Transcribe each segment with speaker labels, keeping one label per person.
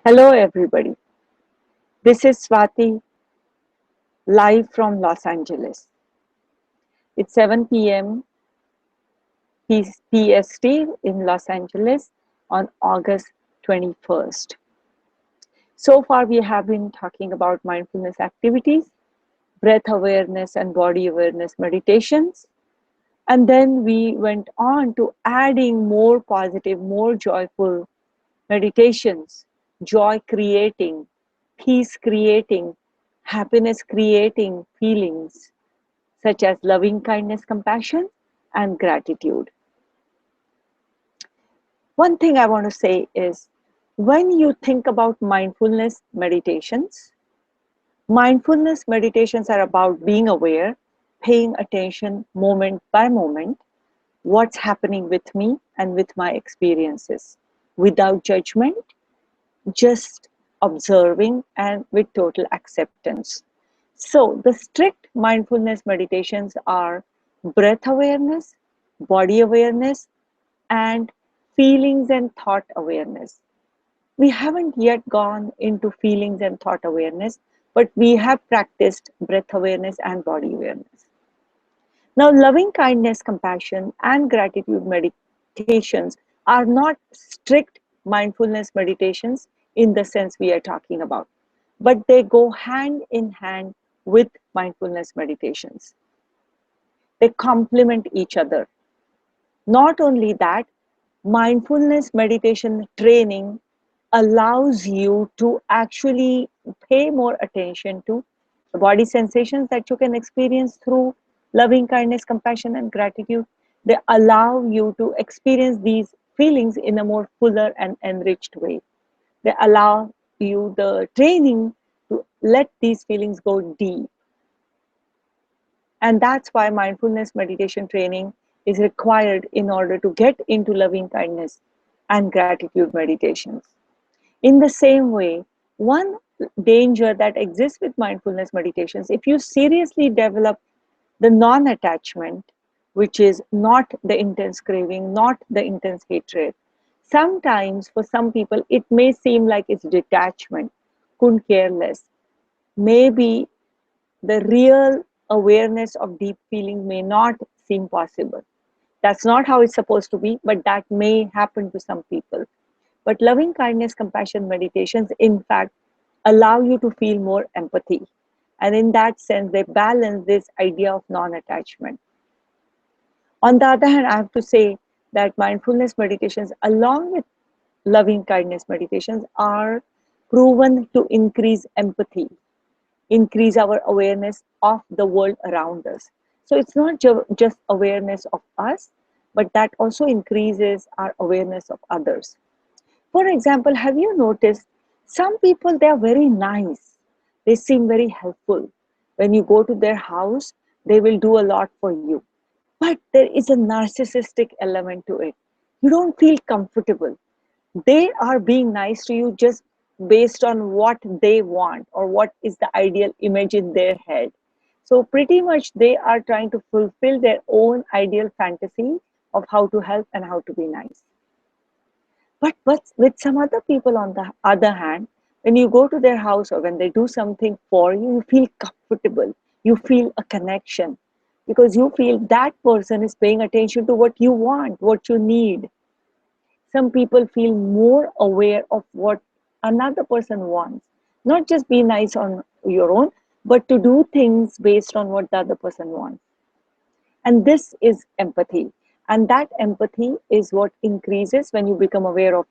Speaker 1: Hello, everybody. This is Swati, live from Los Angeles. It's 7 p.m. PST in Los Angeles on August 21st. So far, we have been talking about mindfulness activities, breath awareness, and body awareness meditations. And then we went on to adding more positive, more joyful meditations, joy creating, peace creating, happiness creating feelings such as loving kindness, compassion, and gratitude. One thing I want to say is when you think about mindfulness meditations are about being aware, paying attention moment by moment, what's happening with me and with my experiences without judgment, just observing and with total acceptance. So, the strict mindfulness meditations are breath awareness, body awareness, and feelings and thought awareness. We haven't yet gone into feelings and thought awareness, but we have practiced breath awareness and body awareness. Now, loving kindness, compassion, and gratitude meditations are not strict mindfulness meditations in the sense we are talking about, but they go hand in hand with mindfulness meditations. They complement each other. Not only that, mindfulness meditation training allows you to actually pay more attention to the body sensations that you can experience through loving kindness, compassion, and gratitude. They allow you to experience these feelings in a more fuller and enriched way. They allow you the training to let these feelings go deep. And that's why mindfulness meditation training is required in order to get into loving kindness and gratitude meditations. In the same way, one danger that exists with mindfulness meditations, if you seriously develop the non attachment, which is not the intense craving, not the intense hatred, sometimes for some people it may seem like it's detachment, couldn't care less. Maybe the real awareness of deep feeling may not seem possible. That's not how it's supposed to be, but that may happen to some people. But loving kindness, compassion meditations, in fact, allow you to feel more empathy. And in that sense, they balance this idea of non attachment. On the other hand, I have to say that mindfulness meditations, along with loving kindness meditations, are proven to increase empathy, increase our awareness of the world around us. So it's not just awareness of us, but that also increases our awareness of others. For example, have you noticed some people, they are very nice. They seem very helpful. When you go to their house, they will do a lot for you. But there is a narcissistic element to it. You don't feel comfortable. They are being nice to you just based on what they want or what is the ideal image in their head. So pretty much they are trying to fulfill their own ideal fantasy of how to help and how to be nice. But with some other people, on the other hand, when you go to their house or when they do something for you, you feel comfortable. You feel a connection because you feel that person is paying attention to what you want, what you need. Some people feel more aware of what another person wants. Not just be nice on your own, but to do things based on what the other person wants. And this is empathy. And that empathy is what increases when you become aware of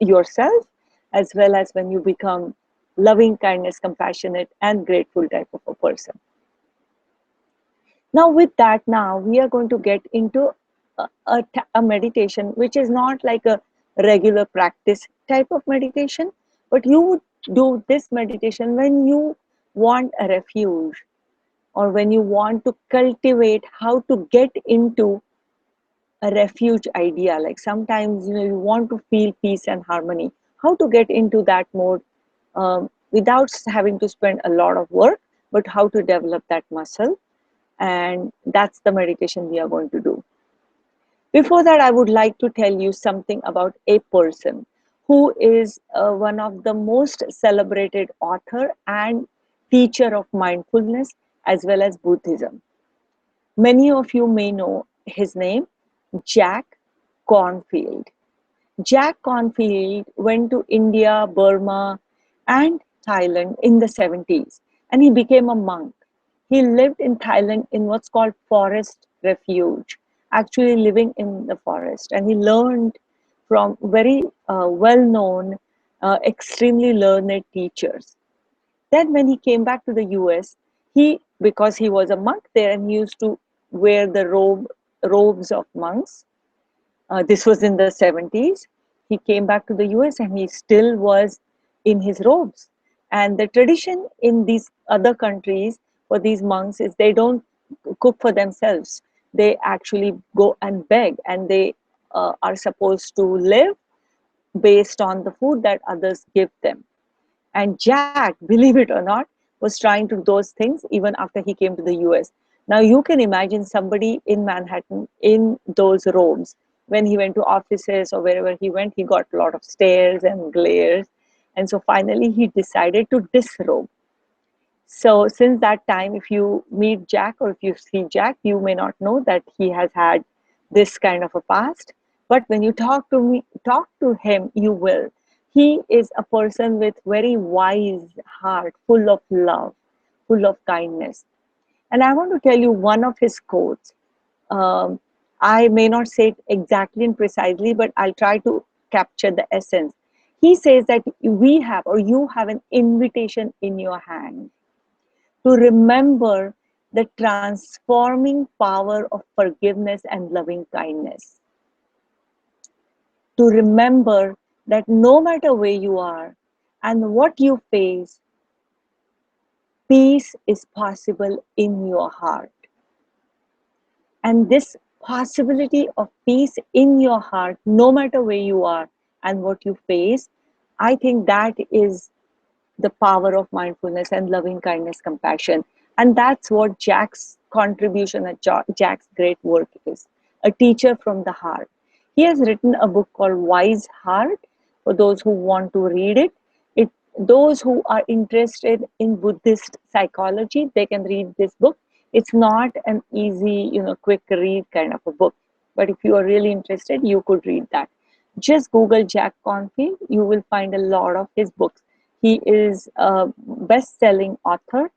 Speaker 1: yourself, as well as when you become loving, kindness, compassionate, and grateful type of a person. Now, with that, now we are going to get into a meditation which is not like a regular practice type of meditation, but you would do this meditation when you want a refuge or when you want to cultivate how to get into a refuge idea. Like sometimes you want to feel peace and harmony, how to get into that mode without having to spend a lot of work, but how to develop that muscle. And that's the meditation we are going to do. Before that, I would like to tell you something about a person who is one of the most celebrated author and teacher of mindfulness as well as Buddhism. Many of you may know his name, Jack Cornfield. Jack Cornfield went to India, Burma, and Thailand in the 70s, and he became a monk. He lived in Thailand in what's called forest refuge, actually living in the forest, and he learned from very well-known, extremely learned teachers. Then when he came back to the US, because he was a monk there and he used to wear the robes of monks, this was in the 70s. He came back to the US and he still was in his robes. And the tradition in these other countries for these monks is they don't cook for themselves. They actually go and beg, and they are supposed to live based on the food that others give them. And Jack, believe it or not, was trying to do those things even after he came to the US. Now you can imagine somebody in Manhattan in those robes. When he went to offices or wherever he went, he got a lot of stares and glares. And so finally he decided to disrobe. So since that time, if you meet Jack or if you see Jack, you may not know that he has had this kind of a past. But when you talk to him, you will. He is a person with very wise heart, full of love, full of kindness. And I want to tell you one of his quotes. Um, I may not say it exactly and precisely, but I'll try to capture the essence. He says that we have, or you have, an invitation in your hand to remember the transforming power of forgiveness and loving kindness. To remember that no matter where you are and what you face, peace is possible in your heart. And this possibility of peace in your heart, no matter where you are and what you face, I think that is the power of mindfulness and loving kindness, compassion. And that's what Jack's contribution and Jack's great work is, a teacher from the heart. He has written a book called Wise Heart for those who want to read it. Those who are interested in Buddhist psychology, they can read this book. It's not an easy, quick read kind of a book. But if you are really interested, you could read that. Just Google Jack Confield, you will find a lot of his books. He is a best-selling author,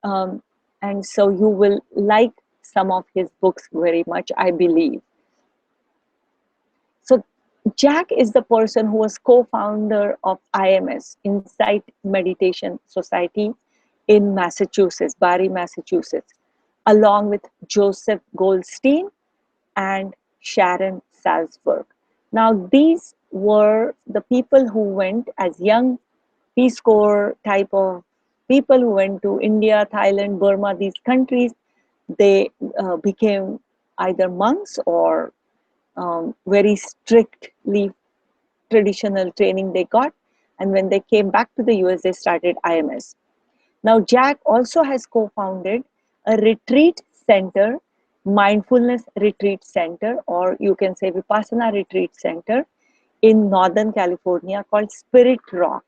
Speaker 1: um, and so you will like some of his books very much, I believe. So Jack is the person who was co-founder of IMS, Insight Meditation Society in Massachusetts, Barre, Massachusetts, along with Joseph Goldstein and Sharon Salzberg. Now, these were the people who went as young Peace Corps type of people who went to India, Thailand, Burma, these countries. They became either monks or very strictly traditional training they got. And when they came back to the US, they started IMS. Now, Jack also has co-founded a retreat center, mindfulness retreat center, or you can say Vipassana retreat center in Northern California called Spirit Rock.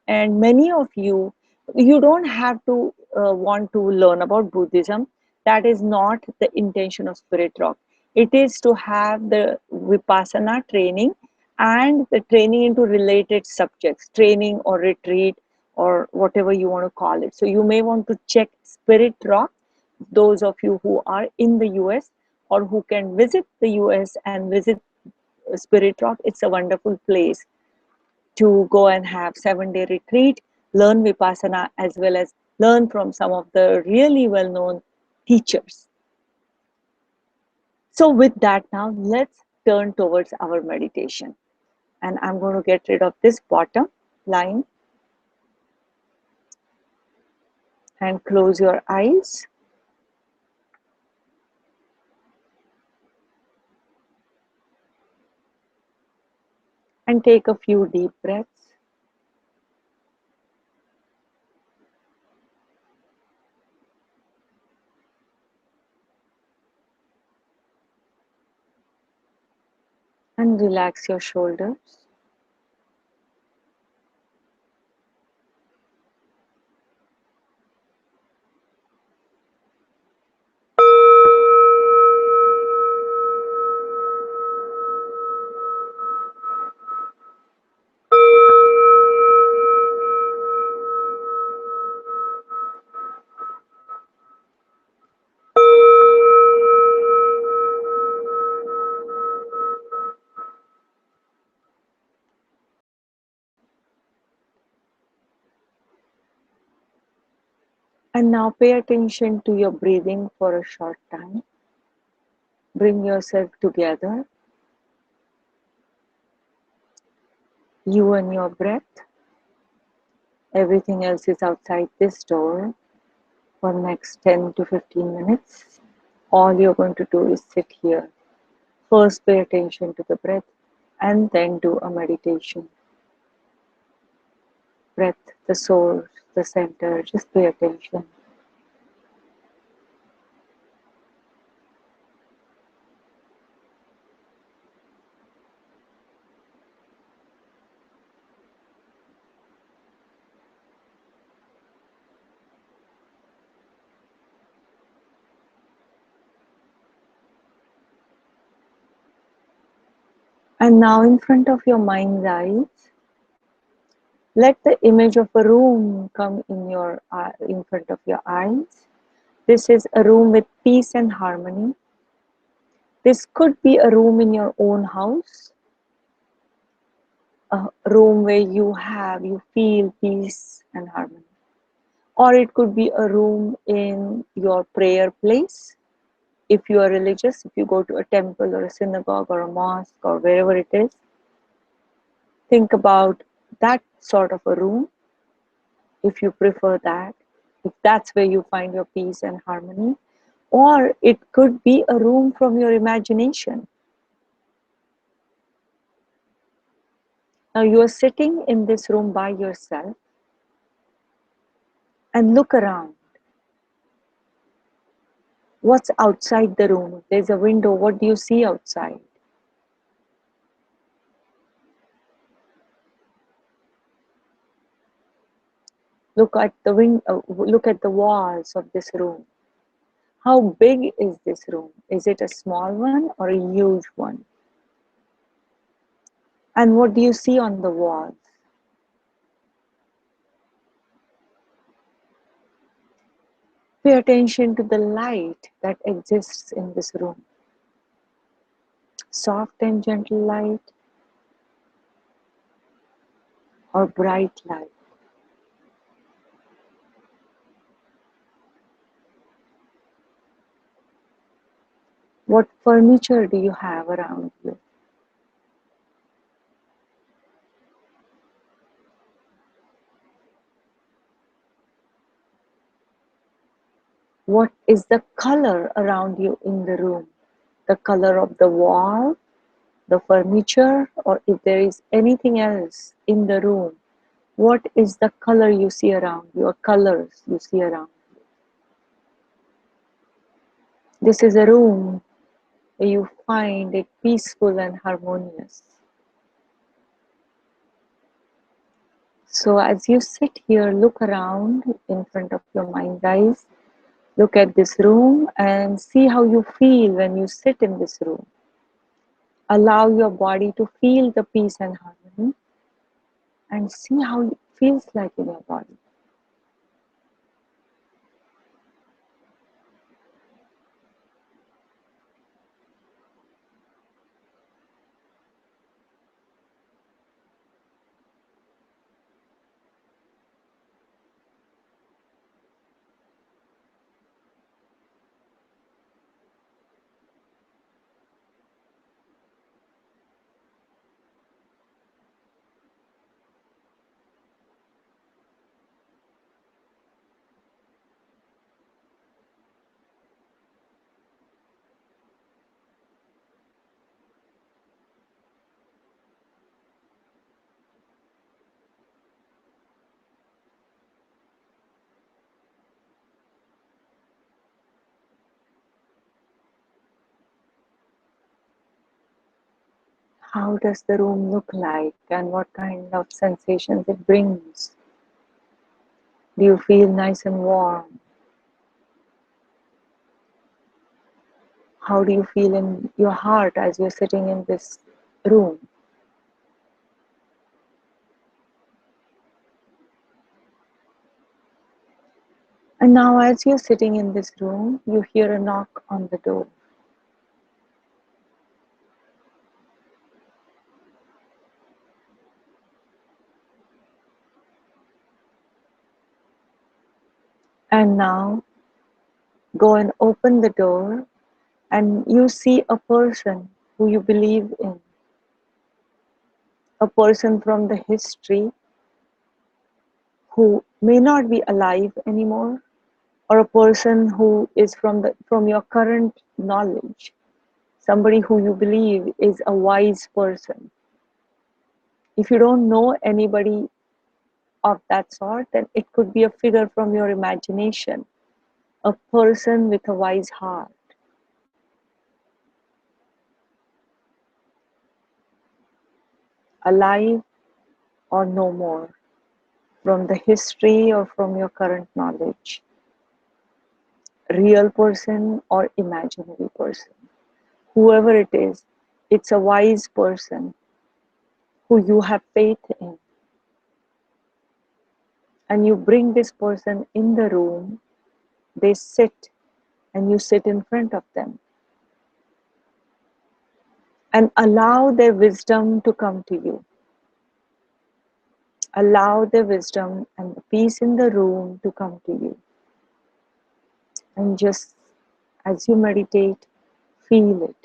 Speaker 1: And many of you don't have to want to learn about Buddhism. That is not the intention of Spirit Rock. It is to have the Vipassana training and the training into related subjects, training or retreat or whatever you want to call it. So you may want to check Spirit Rock, those of you who are in the US or who can visit the US and visit Spirit Rock. It's a wonderful place to go and have 7-day retreat, learn Vipassana, as well as learn from some of the really well-known teachers. So with that now, let's turn towards our meditation. And I'm going to get rid of this bottom line and close your eyes. And take a few deep breaths. And relax your shoulders. And now pay attention to your breathing for a short time. Bring yourself together, you and your breath. Everything else is outside this door for the next 10 to 15 minutes. All you're going to do is sit here. First, pay attention to the breath and then do a meditation. Breath, the source, the center, just pay attention. And now, in front of your mind's eyes, let the image of a room come in front of your eyes. This is a room with peace and harmony. This could be a room in your own house, a room where you feel peace and harmony. Or it could be a room in your prayer place. If you are religious, if you go to a temple or a synagogue or a mosque or wherever it is, think about that sort of a room. If you prefer that, if that's where you find your peace and harmony, or it could be a room from your imagination. Now you are sitting in this room by yourself and look around. What's outside the room? If there's a window, what do you see outside? Look at the look at the walls of this room. How big is this room? Is it a small one or a huge one? And what do you see on the walls? Pay attention to the light that exists in this room. Soft and gentle light or bright light? What furniture do you have around you? What is the color around you in the room? The color of the wall, the furniture, or if there is anything else in the room, what is the color you see around you, or colors you see around you? This is a room where you find it peaceful and harmonious. So as you sit here, look around in front of your mind's eyes, look at this room and see how you feel when you sit in this room. Allow your body to feel the peace and harmony and see how it feels like in your body. How does the room look like and what kind of sensations it brings? Do you feel nice and warm? How do you feel in your heart as you're sitting in this room? And now as you're sitting in this room, you hear a knock on the door. And now go and open the door, and you see a person who you believe in, a person from the history who may not be alive anymore, or a person who is from your current knowledge, somebody who you believe is a wise person. If you don't know anybody of that sort, then it could be a figure from your imagination, a person with a wise heart, alive or no more, from the history or from your current knowledge, real person or imaginary person. Whoever it is, it's a wise person who you have faith in. And you bring this person in the room, they sit, and you sit in front of them. And allow their wisdom to come to you. Allow the wisdom and the peace in the room to come to you. And just as you meditate, feel it.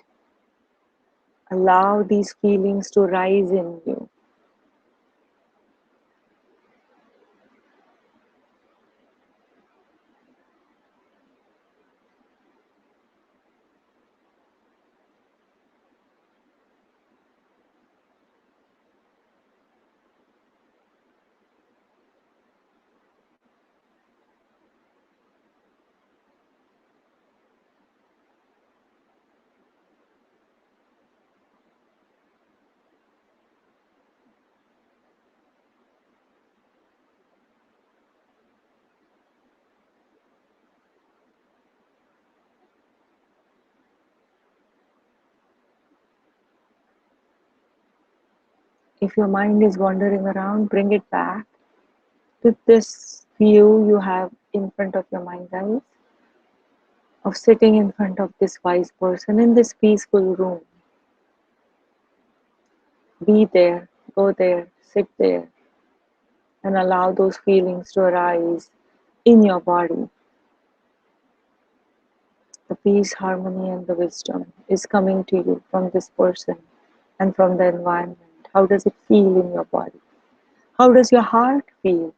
Speaker 1: Allow these feelings to rise in you. If your mind is wandering around, bring it back to this view you have in front of your mind's eyes of sitting in front of this wise person in this peaceful room. Be there, go there, sit there, and allow those feelings to arise in your body. The peace, harmony, and the wisdom is coming to you from this person and from the environment. How does it feel in your body? How does your heart feel?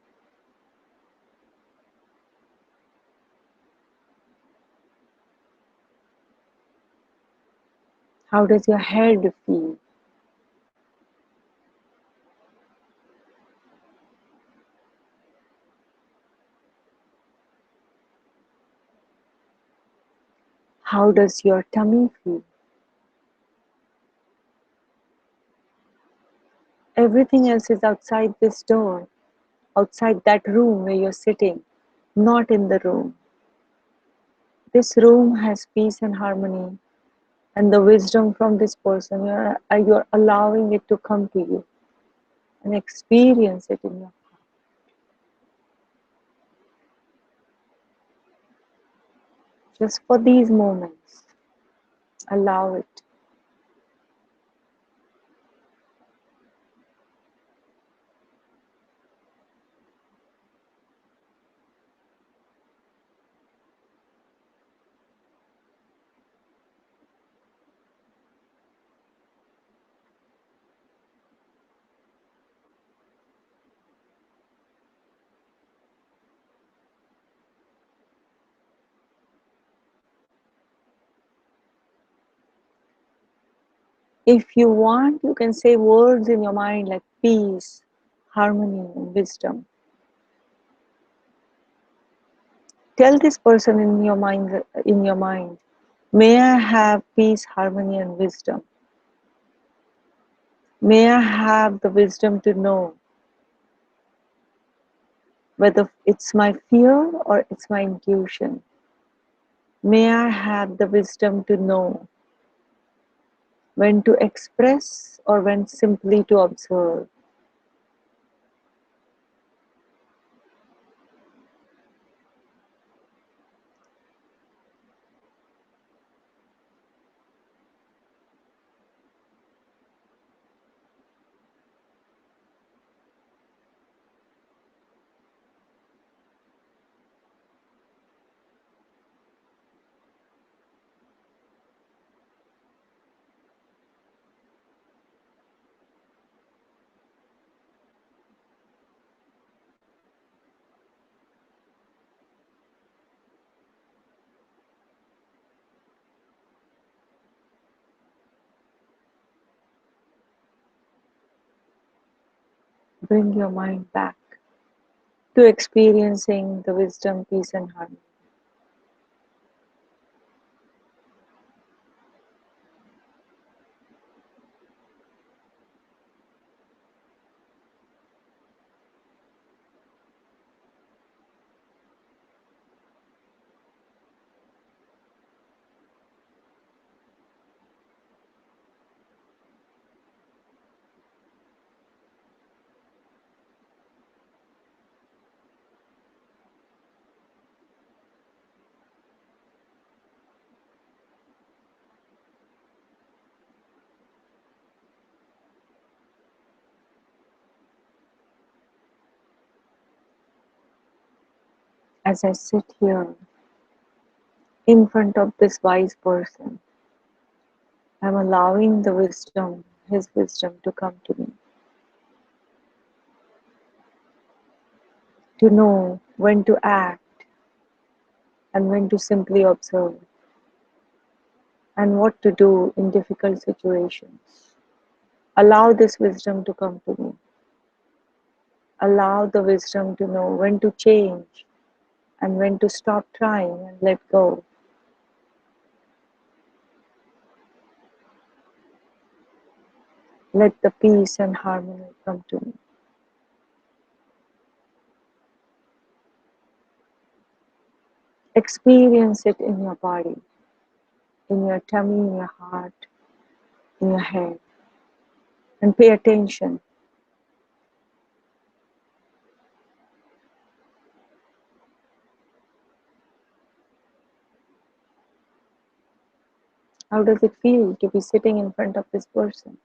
Speaker 1: How does your head feel? How does your tummy feel? Everything else is outside this door, outside that room where you're sitting, not in the room. This room has peace and harmony, and the wisdom from this person. You're allowing it to come to you and experience it in your heart. Just for these moments, allow it. If you want, you can say words in your mind like peace, harmony, and wisdom. Tell this person in your mind, may I have peace, harmony, and wisdom. May I have the wisdom to know whether it's my fear or it's my intuition. May I have the wisdom to know when to express or when simply to observe. Bring your mind back to experiencing the wisdom, peace, and harmony. As I sit here in front of this wise person, I'm allowing the wisdom, his wisdom, to come to me, to know when to act and when to simply observe, and what to do in difficult situations. Allow this wisdom to come to me. Allow the wisdom to know when to change and when to stop trying and let go. Let the peace and harmony come to me. Experience it in your body, in your tummy, in your heart, in your head, and pay attention. How does it feel to be sitting in front of this person?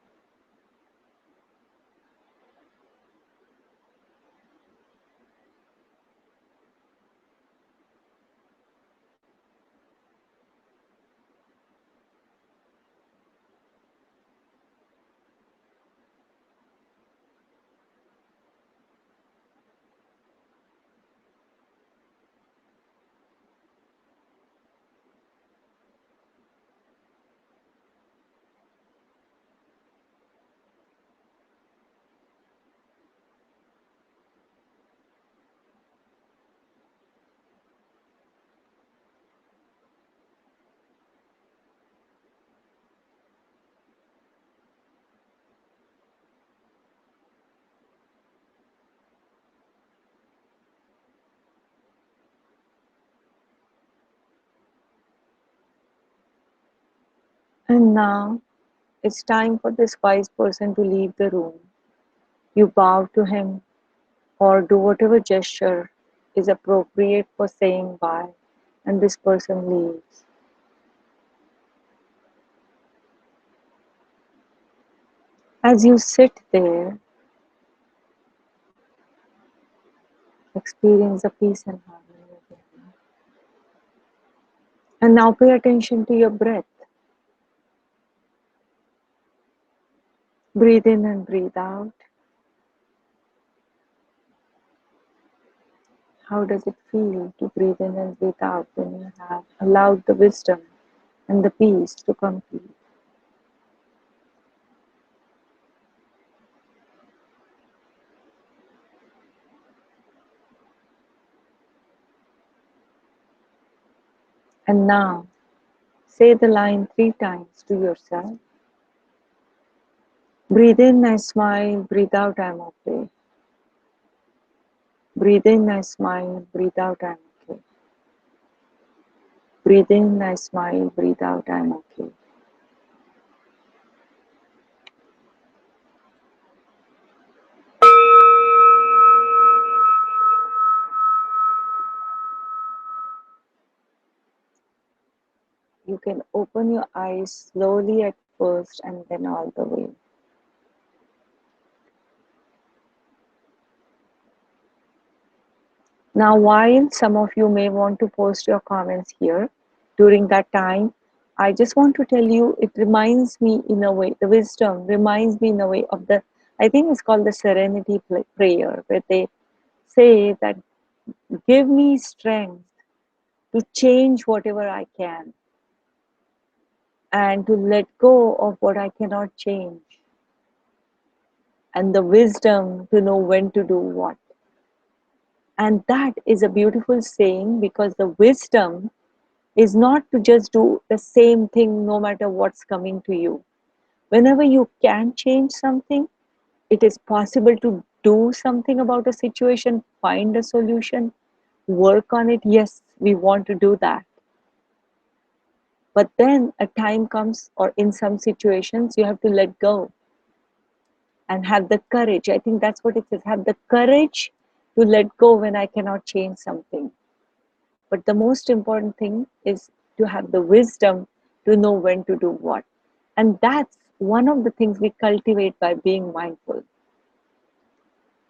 Speaker 1: And now it's time for this wise person to leave the room. You bow to him or do whatever gesture is appropriate for saying bye, and this person leaves. As you sit there, experience the peace and harmony again. And now pay attention to your breath. Breathe in and breathe out. How does it feel to breathe in and breathe out when you have allowed the wisdom and the peace to come to you? And now, say the line 3 times to yourself. Breathe in, I smile. Breathe out, I'm okay. Breathe in, I smile. Breathe out, I'm okay. Breathe in, I smile. Breathe out, I'm okay. You can open your eyes slowly at first and then all the way. Now, while some of you may want to post your comments here, during that time, I just want to tell you, it reminds me in a way, the wisdom reminds me in a way of the, I think it's called the serenity prayer, where they say that give me strength to change whatever I can and to let go of what I cannot change, and the wisdom to know when to do what. And that is a beautiful saying, because the wisdom is not to just do the same thing no matter what's coming to you. Whenever you can change something, it is possible to do something about a situation, find a solution, work on it. Yes, we want to do that. But then a time comes, or in some situations, you have to let go and have the courage. I think that's what it says, have the courage to let go when I cannot change something. But the most important thing is to have the wisdom to know when to do what. And that's one of the things we cultivate by being mindful.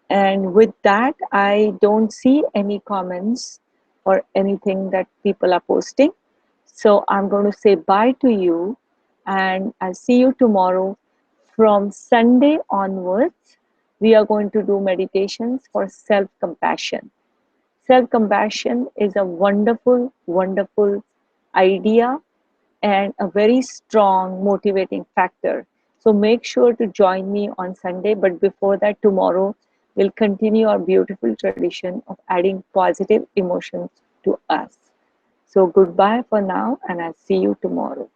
Speaker 1: And with that, I don't see any comments or anything that people are posting. So I'm going to say bye to you, and I'll see you tomorrow. From Sunday onwards, we are going to do meditations for self compassion. Self compassion is a wonderful, wonderful idea and a very strong motivating factor. So make sure to join me on Sunday. But before that, tomorrow we'll continue our beautiful tradition of adding positive emotions to us. So goodbye for now, and I'll see you tomorrow.